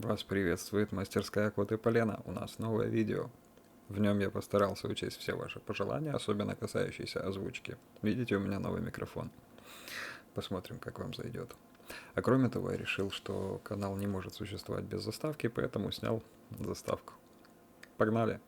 Вас приветствует мастерская Кот и Полена. У нас новое видео. В нем я постарался учесть все ваши пожелания, особенно касающиеся озвучки. Видите, у меня новый микрофон. Посмотрим, как вам зайдет. А кроме того, я решил, что канал не может существовать без заставки, поэтому снял заставку. Погнали!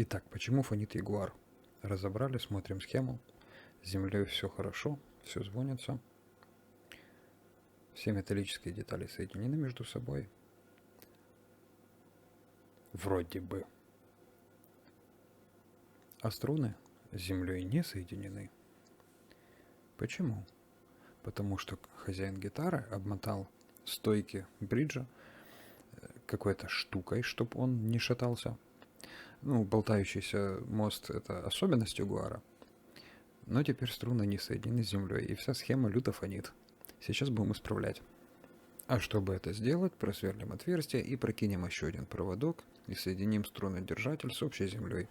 Итак, почему фонит ягуар? Разобрали, смотрим схему. С землей все хорошо, все звонится. Все металлические детали соединены между собой. Вроде бы. А струны с землей не соединены. Почему? Потому что хозяин гитары обмотал стойки бриджа какой-то штукой, чтобы он не шатался. Болтающийся мост — это особенность ягуара. Но теперь струны не соединены с землей, и вся схема люто фонит. Сейчас будем исправлять. А чтобы это сделать, просверлим отверстие и прокинем еще один проводок и соединим струнодержатель с общей землей.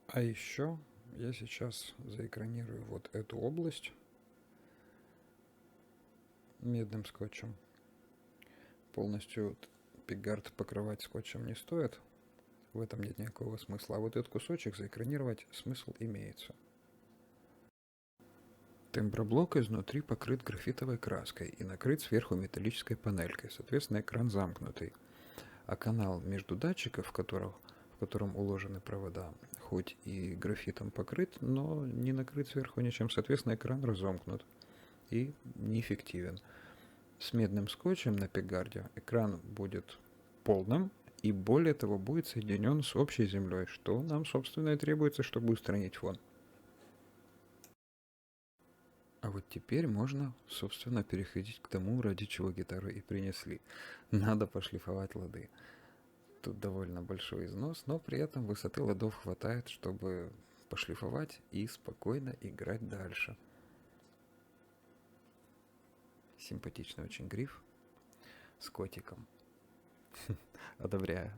А еще я сейчас заэкранирую вот эту область медным скотчем. Полностью пикгард покрывать скотчем не стоит, в этом нет никакого смысла. А вот этот кусочек заэкранировать смысл имеется. Темброблок изнутри покрыт графитовой краской и накрыт сверху металлической панелькой, соответственно, экран замкнутый. А канал между датчиков, в котором уложены провода, хоть и графитом покрыт, но не накрыт сверху ничем, соответственно, экран разомкнут и неэффективен. С медным скотчем на пикгарде экран будет полным и, более того, будет соединен с общей землей, что нам, собственно, и требуется, чтобы устранить фон. А вот теперь можно, собственно, переходить к тому, ради чего гитару и принесли. Надо пошлифовать лады. Тут довольно большой износ, но при этом высоты ладов хватает, чтобы пошлифовать и спокойно играть дальше. Симпатичный очень гриф с котиком. Одобряю.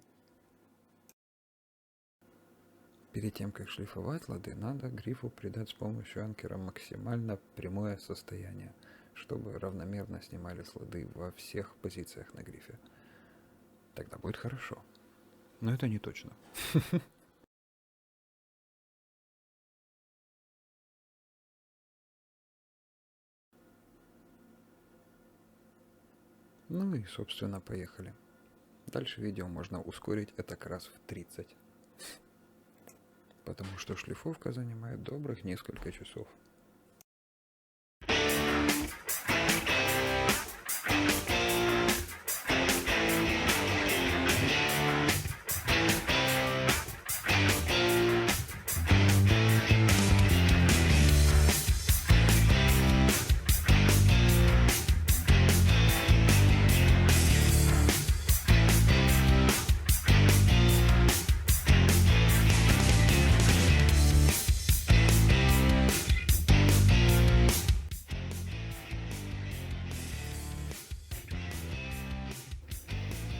Перед тем, как шлифовать лады, надо грифу придать с помощью анкера максимально прямое состояние, чтобы равномерно снимались лады во всех позициях на грифе. Тогда будет хорошо. Но это не точно. Ну и, собственно, поехали. Дальше видео можно ускорить это как раз в 30. Потому что шлифовка занимает добрых несколько часов.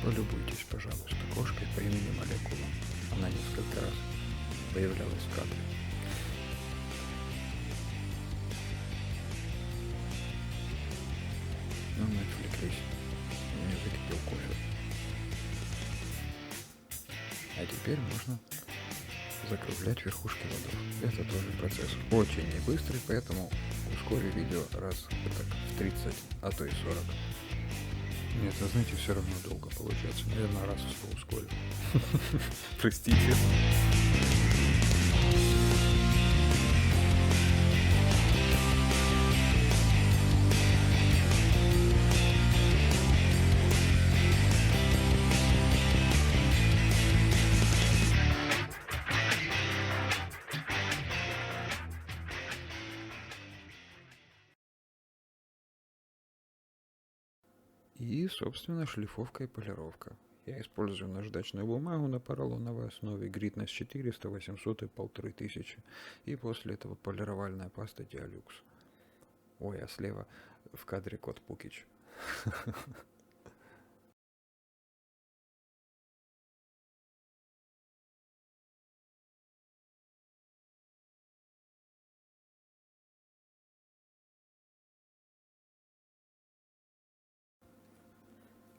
Полюбуйтесь, пожалуйста, кошкой по имени Молекула. Она несколько раз появлялась в кадре. Но мы отвлеклись. Я закипел кофе. А теперь можно закруглять верхушки ладов. Это тоже процесс очень не быстрый, поэтому ускорю видео раз так, в 30, а то и 40. Нет, вы знаете, все равно долго получается. Наверное, раз в 100 ускорю. Простите. И, собственно, шлифовка и полировка. Я использую наждачную бумагу на поролоновой основе, гритнес 400, 800 и 1500. И после этого полировальная паста Диалюкс. Ой, а слева в кадре кот Пукич.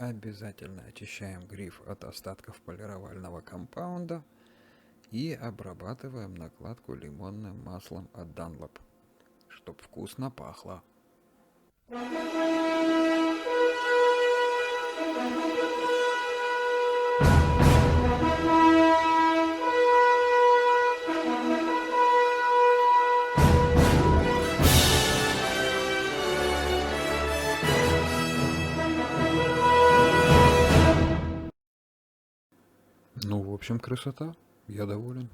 Обязательно очищаем гриф от остатков полировального компаунда и обрабатываем накладку лимонным маслом от Dunlop, чтоб вкусно пахло. Ну, в общем, красота. Я доволен.